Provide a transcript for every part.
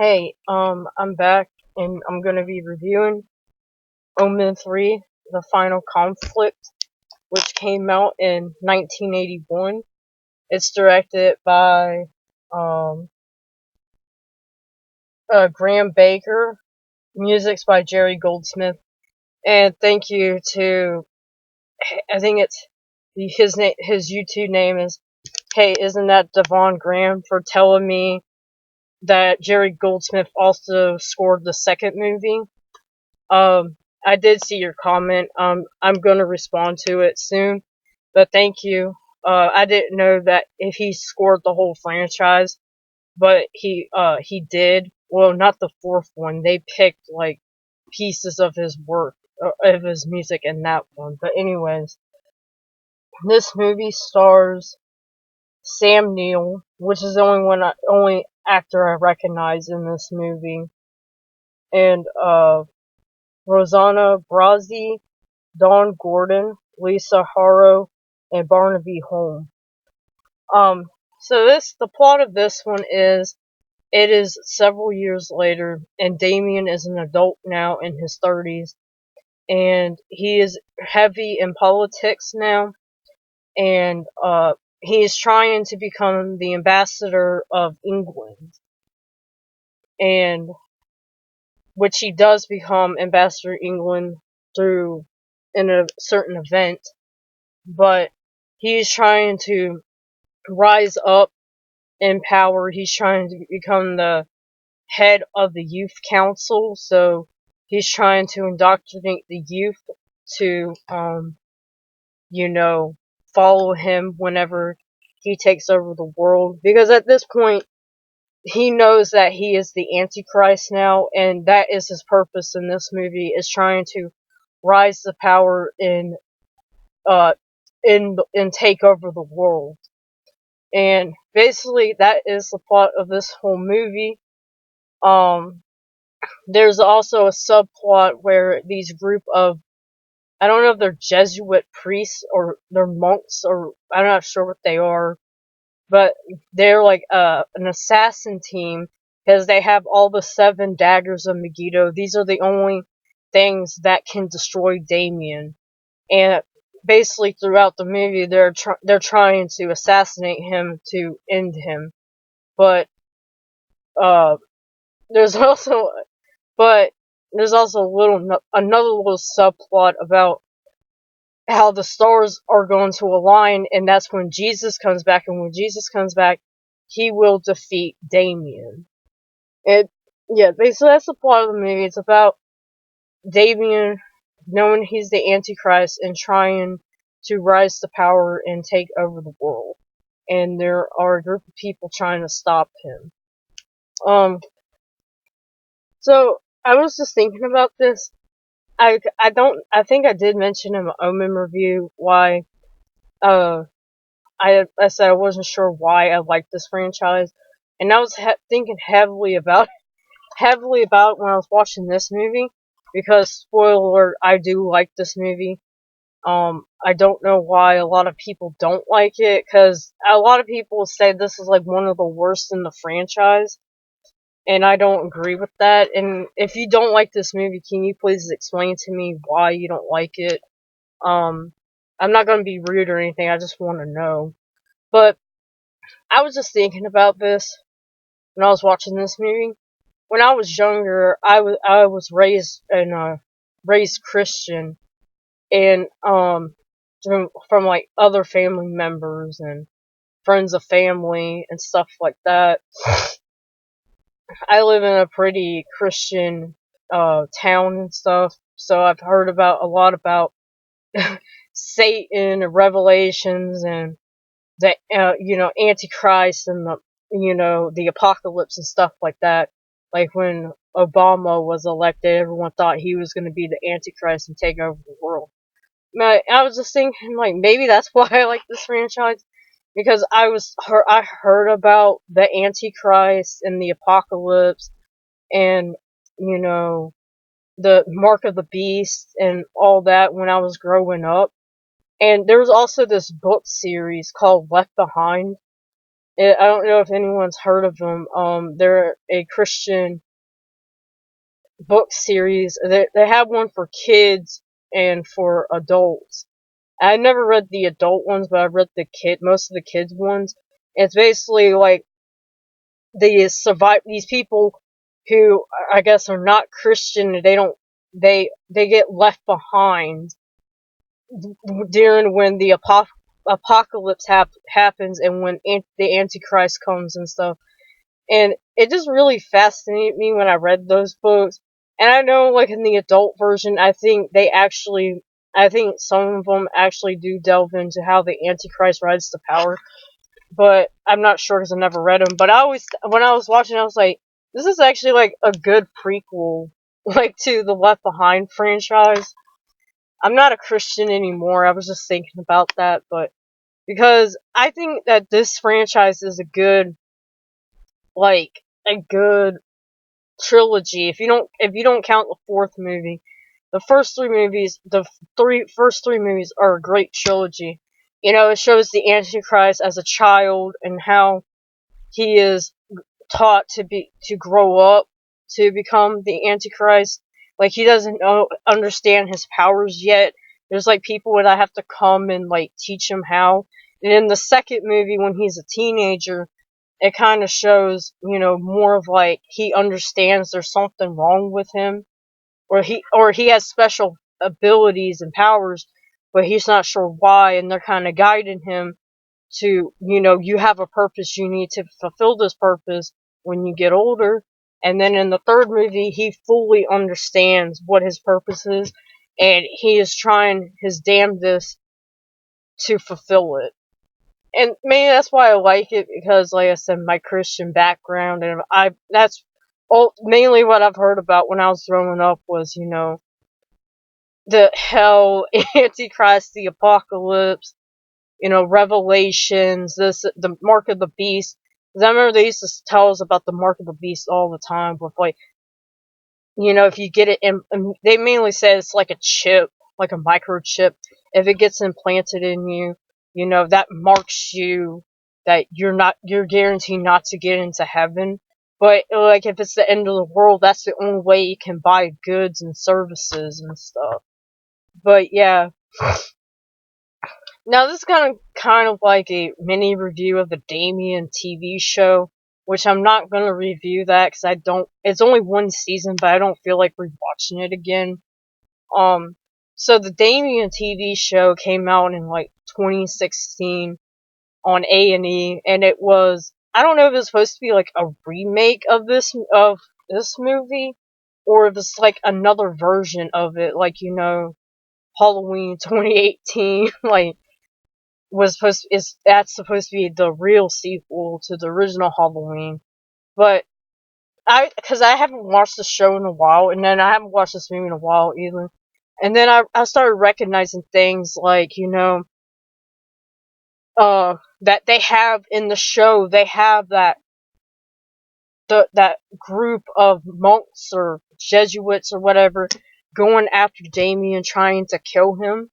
Hey, I'm back and I'm gonna be reviewing Omen III, The Final Conflict, which came out in 1981. It's directed by, um, Graham Baker, music's by Jerry Goldsmith, and thank you to, I think it's, his YouTube name is, hey, isn't that Devon Graham, for telling me that Jerry Goldsmith also scored the second movie. I did see your comment. I'm gonna respond to it soon, but thank you. I didn't know that if he scored the whole franchise, but he did. Well, not the fourth one. They picked, like, pieces of his work, of his music in that one. But anyways, this movie stars Sam Neill, which is the only actor I recognize in this movie, and, Rosanna Brazzi, Dawn Gordon, Lisa Harrow, and Barnaby Holm. The plot of this one is, it is several years later, and Damien is an adult now in his 30s, and he is heavy in politics now, and, he is trying to become the ambassador of England, and, which he does become ambassador of England through, in a certain event, but he's trying to rise up in power. He's trying to become the head of the youth council, so he's trying to indoctrinate the youth to, follow him whenever he takes over the world. Because at this point, he knows that he is the Antichrist now, and that is his purpose in this movie, is trying to rise to power uh, and take over the world. And basically, that is the plot of this whole movie. Um, there's also a subplot where these group of, I don't know if they're Jesuit priests or they're monks, or I'm not sure what they are, but they're like an assassin team, because they have all the 7 daggers of Megiddo. These are the only things that can destroy Damien. And basically throughout the movie, they're trying to assassinate him to end him. But uh, there's also but there's also another little subplot about how the stars are going to align, and that's when Jesus comes back. And when Jesus comes back, he will defeat Damien. Basically that's the plot of the movie. It's about Damien knowing he's the Antichrist and trying to rise to power and take over the world. And there are a group of people trying to stop him. So I was just thinking about this. I think I did mention in my Omen review why, I said I wasn't sure why I liked this franchise. And I was thinking heavily about it when I was watching this movie, because, spoiler alert, I do like this movie. I don't know why a lot of people don't like it, because a lot of people say this is like one of the worst in the franchise, and I don't agree with that. And if you don't like this movie, can you please explain to me why you don't like it? I'm not gonna be rude or anything, I just want to know. But I was just thinking about this when I was watching this movie. When I was younger, I was raised Christian, and from like other family members and friends of family and stuff like that. I live in a pretty Christian town and stuff, so I've heard about a lot about Satan and Revelations and the Antichrist and the apocalypse and stuff like that. Like when Obama was elected, everyone thought he was going to be the Antichrist and take over the world. I was just thinking, like, maybe that's why I like this franchise, because I heard about the Antichrist and the apocalypse, and the mark of the beast and all that when I was growing up. And there was also this book series called Left Behind, I don't know if anyone's heard of them. They're a Christian book series. They have one for kids and for adults. I never read the adult ones, but I've read most of the kids ones. It's basically like these people who I guess are not Christian. They get left behind during when the apocalypse happens and when the Antichrist comes and stuff. And it just really fascinated me when I read those books. And I know, like, in the adult version, I think some of them actually do delve into how the Antichrist rises to power. But I'm not sure because I never read them. But when I was watching, I was like, this is actually, like, a good prequel, like, to the Left Behind franchise. I'm not a Christian anymore. I was just thinking about that, but because I think that this franchise is a good trilogy. If you don't count the fourth movie, the first three movies are a great trilogy. You know, it shows the Antichrist as a child and how he is taught to grow up to become the Antichrist. Like, he doesn't understand his powers yet. There's like people that have to come and like teach him how. And in the second movie, when he's a teenager, it kind of shows, more of like he understands there's something wrong with him, or he has special abilities and powers, but he's not sure why, and they're kind of guiding him to, you have a purpose, you need to fulfill this purpose when you get older. And then in the third movie, he fully understands what his purpose is, and he is trying his damnedest to fulfill it. And maybe that's why I like it, because, like I said, my Christian background, and that's mainly what I've heard about when I was growing up was, the hell, Antichrist, the apocalypse, Revelations, the mark of the beast. 'Cause I remember they used to tell us about the mark of the beast all the time with, like, if you get it in, they mainly say it's like a chip, like a microchip. If it gets implanted in you, that marks you that you're guaranteed not to get into heaven. But, like, if it's the end of the world, that's the only way you can buy goods and services and stuff. But yeah. Now, this is kind of like a mini review of the Damien TV show, which I'm not going to review that because it's only one season, but I don't feel like rewatching it again. So the Damien TV show came out in like 2016 on A&E, and it was, I don't know if it was supposed to be like a remake of this movie, or if it's like another version of it, like, Halloween 2018, like, that's supposed to be the real sequel to the original Halloween. But because I haven't watched the show in a while, and then I haven't watched this movie in a while either. And then I started recognizing things like, that they have in the show. They have that group of monks or Jesuits or whatever going after Damien, trying to kill him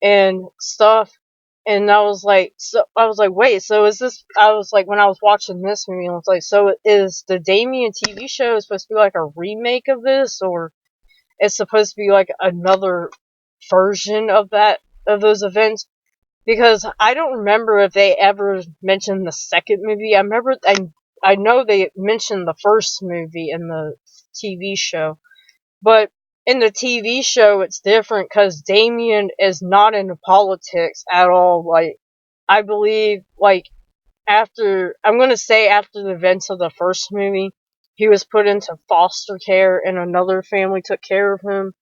and stuff. And I was like, wait, so is this, I was like, when I was watching this movie, I was like, so is the Damien TV show supposed to be like a remake of this, or it's supposed to be like another version of those events? Because I don't remember if they ever mentioned the second movie. I know they mentioned the first movie in the TV show, but in the TV show, it's different because Damien is not into politics at all. Like, I believe, like, I'm going to say after the events of the first movie, he was put into foster care and another family took care of him.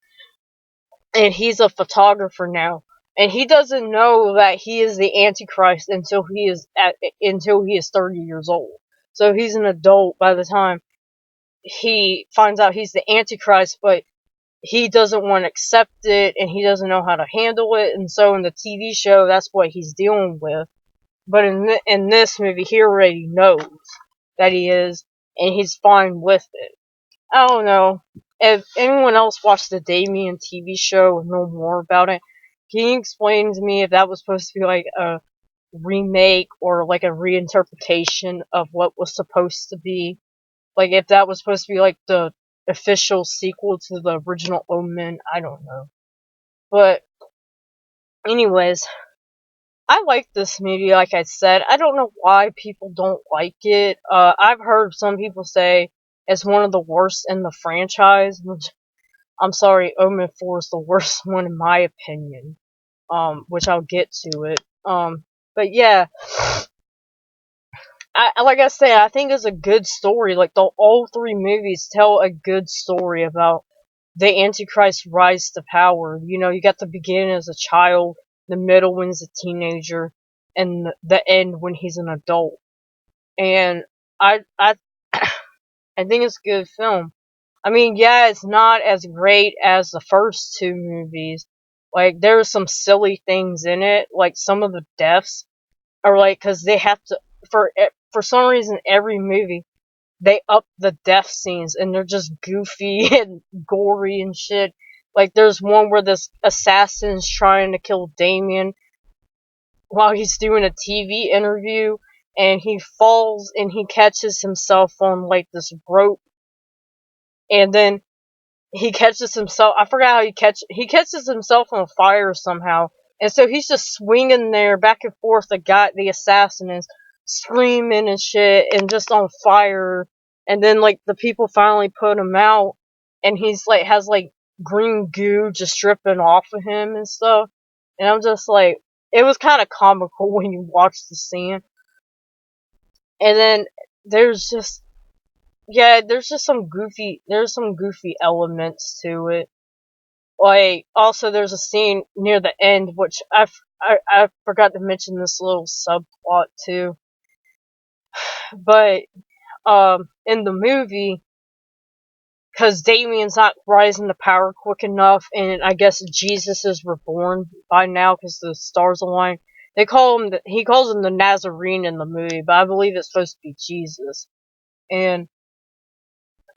And he's a photographer now. And he doesn't know that he is the Antichrist until he is 30 years old. So he's an adult by the time he finds out he's the Antichrist, but he doesn't want to accept it, and he doesn't know how to handle it, and so in the TV show, that's what he's dealing with. But in this movie, he already knows that he is, and he's fine with it. I don't know. If anyone else watched the Damien TV show and know more about it, can you explain to me if that was supposed to be like remake or like a reinterpretation of what was supposed to be. Like if that was supposed to be like the official sequel to the original Omen, I don't know. But anyways, I like this movie, like I said. I don't know why people don't like it. I've heard some people say it's one of the worst in the franchise, which, I'm sorry, Omen 4 is the worst one in my opinion. Which I'll get to it. But yeah, like I said, I think it's a good story. Like, all three movies tell a good story about the Antichrist's rise to power. You know, you got the beginning as a child, the middle when he's a teenager, and the end when he's an adult. And I I think it's a good film. I mean, yeah, it's not as great as the first two movies. Like, there's some silly things in it, like some of the deaths are like, because they have to, for some reason, every movie they up the death scenes and they're just goofy and gory and shit. Like, there's one where this assassin's trying to kill Damien while he's doing a TV interview, and he falls and he catches himself on like this rope, and then he catches himself. I forgot how he catches himself on fire somehow, and so he's just swinging there back and forth. The assassin is screaming and shit, and just on fire. And then like the people finally put him out, and he's like has like green goo just dripping off of him and stuff. And I'm just like, it was kind of comical when you watch the scene. And then there's just there's some goofy elements to it. Like, also there's a scene near the end, which I forgot to mention this little subplot too. But, in the movie, because Damien's not rising to power quick enough, and I guess Jesus is reborn by now because the stars align. He calls him the Nazarene in the movie, but I believe it's supposed to be Jesus. And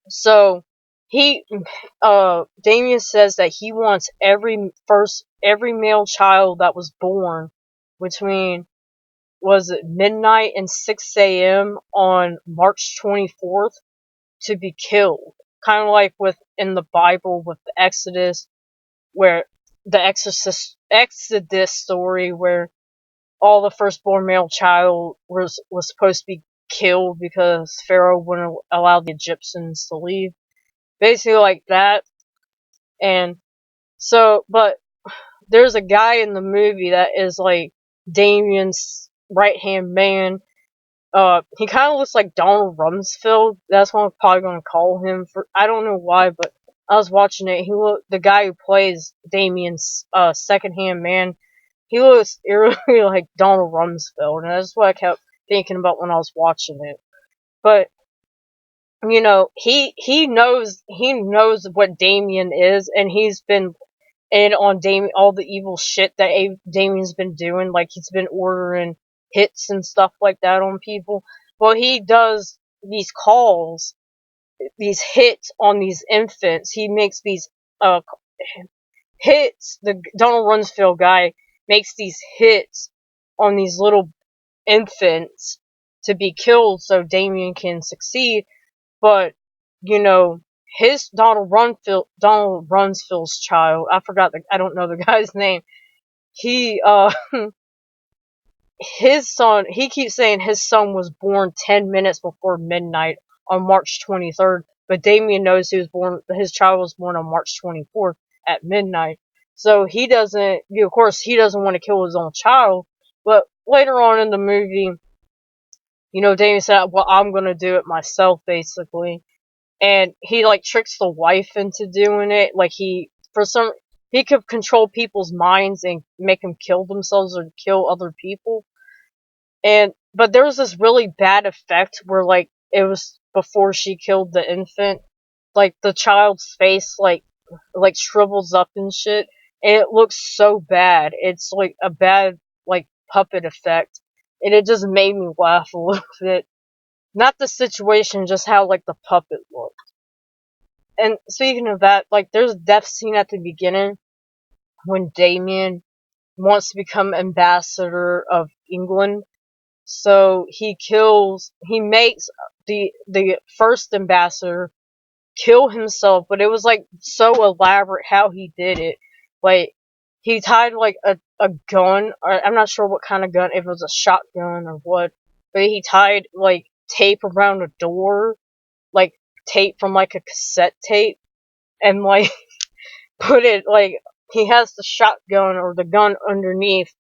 so Damien says that he wants every male child that was born between, was it midnight and 6 a.m. on March 24th, to be killed. Kind of like in the Bible with the Exodus, where the Exodus story, where all the firstborn male child was supposed to be killed because Pharaoh wouldn't allow the Egyptians to leave. Basically like that. And so, but there's a guy in the movie that is like Damien's right hand man. He kind of looks like Donald Rumsfeld. That's what I'm probably gonna call him. For I don't know why, but I was watching it. The guy who plays Damien's second hand man. He looks eerily like Donald Rumsfeld, and that's what I kept thinking about when I was watching it. But you know, he knows what Damien is, and he's been in on Damien, all the evil shit that Damien's been doing. Like, he's been ordering hits and stuff like that on people. Well, he does these calls, these hits on these infants. He makes these uh hits. The Donald Rumsfeld guy makes these hits on these little infants to be killed so Damien can succeed. But, you know, his Donald Rumsfeld's child, I don't know the guy's name. He, his son, he keeps saying his son was born 10 minutes before midnight on March 23rd, but Damien knows his child was born on March 24th at midnight. So he doesn't, of course, he doesn't want to kill his own child, but later on in the movie, you know, Damien said, well, I'm gonna do it myself, basically. And he like tricks the wife into doing it. Like, he could control people's minds and make them kill themselves or kill other people. But there was this really bad effect where, like, it was before she killed the infant, like the child's face like shrivels up and shit, and it looks so bad. It's like a bad like puppet effect, and it just made me laugh a little bit. Not the situation, just how like the puppet looked. And speaking of that, like, there's a death scene at the beginning when Damien wants to become ambassador of England. So he makes the first ambassador kill himself, but it was like so elaborate how he did it. Like he tied like a gun, or I'm not sure what kind of gun, if it was a shotgun or what, but he tied like tape around a door, like tape from like a cassette tape, and like put it like he has the shotgun or the gun underneath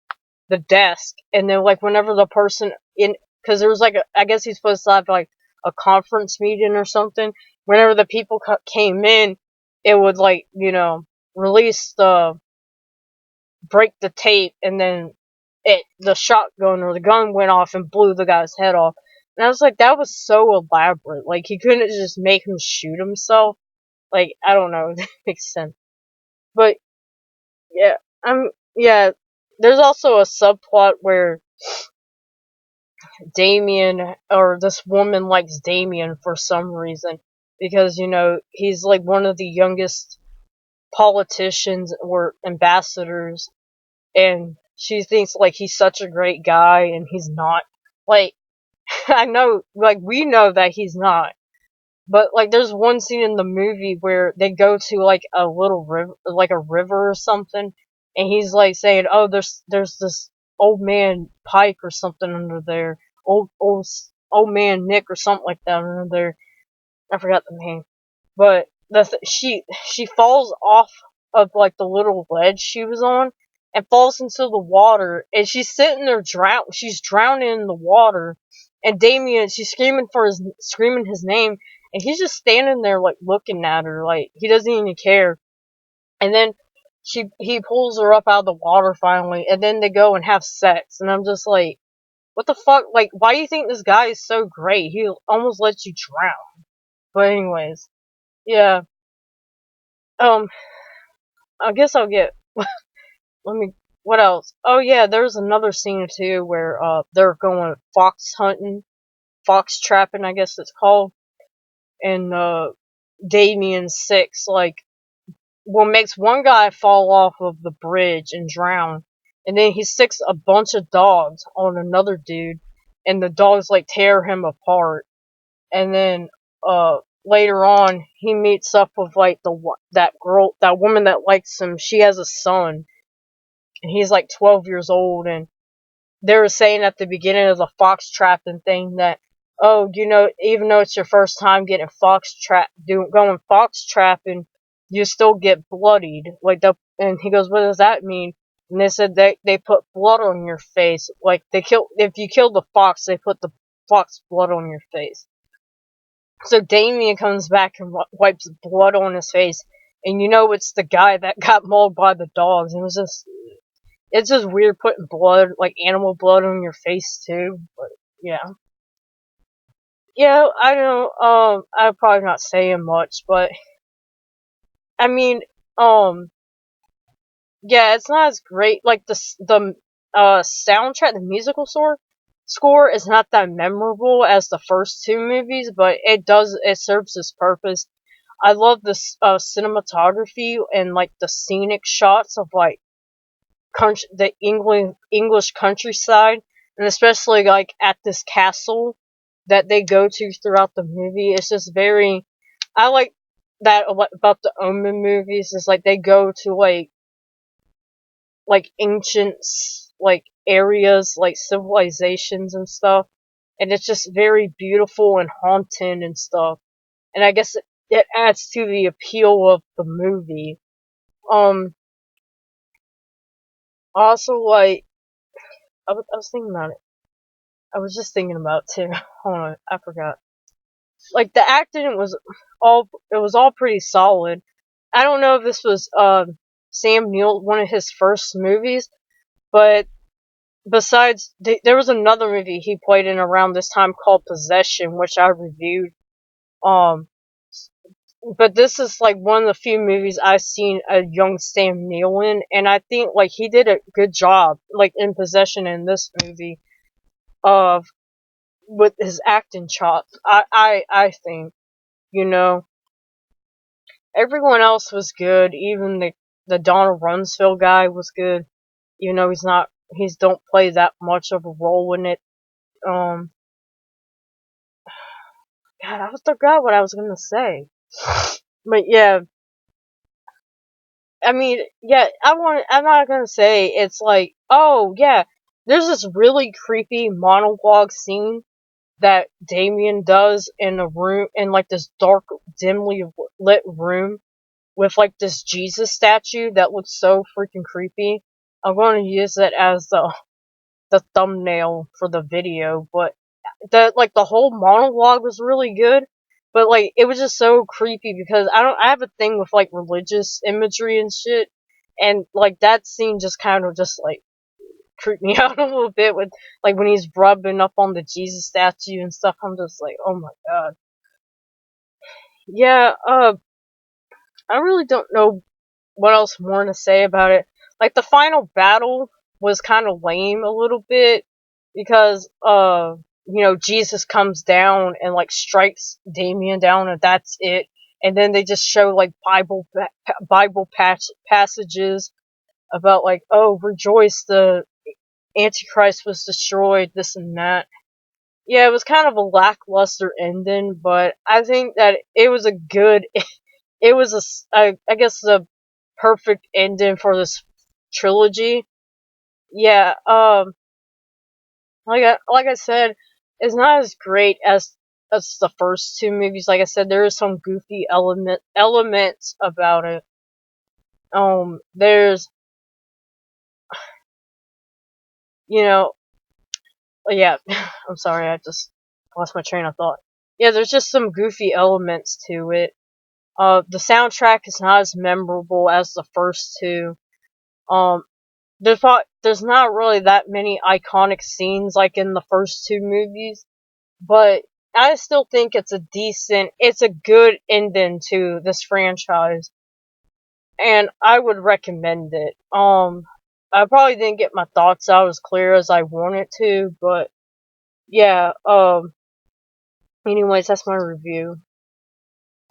the desk, and then like whenever the person in, because there was like I guess he's supposed to have like a conference meeting or something. Whenever the people came in, it would like release the break the tape, and then the shotgun or the gun went off and blew the guy's head off. And I was like, that was so elaborate. Like he couldn't just make him shoot himself. Like I don't know, that makes sense. But yeah, yeah. There's also a subplot where Damien, or this woman likes Damien for some reason, because he's like one of the youngest politicians or ambassadors, and she thinks like he's such a great guy, and he's not. Like I know, like we know that he's not. But like there's one scene in the movie where they go to like a little river, like a river or something, and he's like saying, "Oh, there's this old man Pike or something under there, old man Nick or something like that under there." I forgot the name, but she falls off of like the little ledge she was on and falls into the water, and she's sitting there she's drowning in the water, and Damien, she's screaming his name, and he's just standing there like looking at her like he doesn't even care. And then he pulls her up out of the water finally, and then they go and have sex, and I'm just like, what the fuck? Like, why do you think this guy is so great? He almost lets you drown. But anyways, yeah. Um, I guess I'll get. Let me. What else? Oh yeah, there's another scene too where they're going fox hunting, fox trapping, I guess it's called, and Damien Six makes one guy fall off of the bridge and drown, and then he sticks a bunch of dogs on another dude, and the dogs like tear him apart, and then later on he meets up with like that woman that likes him. She has a son, and he's like 12 years old, and they were saying at the beginning of the fox trapping thing that, oh, even though it's your first time getting going fox trapping, you still get bloodied. And he goes, what does that mean? And they said they put blood on your face. Like if you kill the fox, they put the fox blood on your face. So Damien comes back and wipes blood on his face, and it's the guy that got mauled by the dogs. And it's just weird putting blood, like animal blood, on your face too. But yeah, I don't. I'm probably not saying much, but I mean, yeah, it's not as great. Like the soundtrack, the musical score is not that memorable as the first two movies, but it serves its purpose. I love the cinematography and like the scenic shots of like the English countryside, and especially like at this castle that they go to throughout the movie. It's just very. I like that about the Omen movies. Is like they go to like ancient like areas, like civilizations and stuff, and it's just very beautiful and haunting and stuff. And I guess it adds to the appeal of the movie. Also, like I was thinking about it. I was just thinking about it too. Hold on, I forgot. Like the acting was all pretty solid. I don't know if this was Sam Neill, one of his first movies, but besides, there was another movie he played in around this time called Possession, which I reviewed. Um, but this is like one of the few movies I've seen a young Sam Neill in, and I think like he did a good job, like in Possession in this movie, of with his acting chops. I think everyone else was good. Even the Donald Rumsfeld guy was good. He's not he's don't play that much of a role in it. God, I forgot what I was gonna say. But yeah, I mean, yeah, I'm not gonna say it's like, oh yeah, there's this really creepy monologue scene that Damien does in a room, in like this dark, dimly lit room with like this Jesus statue that looks so freaking creepy. I'm going to use it as the thumbnail for the video, but the whole monologue was really good, but like it was just so creepy because I have a thing with like religious imagery and shit, and like that scene just kind of just like creeped me out a little bit with like when he's rubbing up on the Jesus statue and stuff. I'm just like, oh my god. Yeah, I really don't know what else more to say about it. Like the final battle was kind of lame a little bit because Jesus comes down and like strikes Damien down and that's it. And then they just show like Bible passages about like, oh, rejoice, the Antichrist was destroyed, this and that. Yeah, it was kind of a lackluster ending, but I think that it was a good it was I guess the perfect ending for this trilogy. Yeah, like I said, it's not as great as the first two movies. Like I said, there is some goofy elements about it. There's you know, yeah. I'm sorry, I just lost my train of thought. Yeah, there's just some goofy elements to it. The soundtrack is not as memorable as the first two. Um, there's not really that many iconic scenes like in the first two movies, but I still think it's a good ending to this franchise, and I would recommend it. I probably didn't get my thoughts out as clear as I wanted to, but yeah, anyways, that's my review.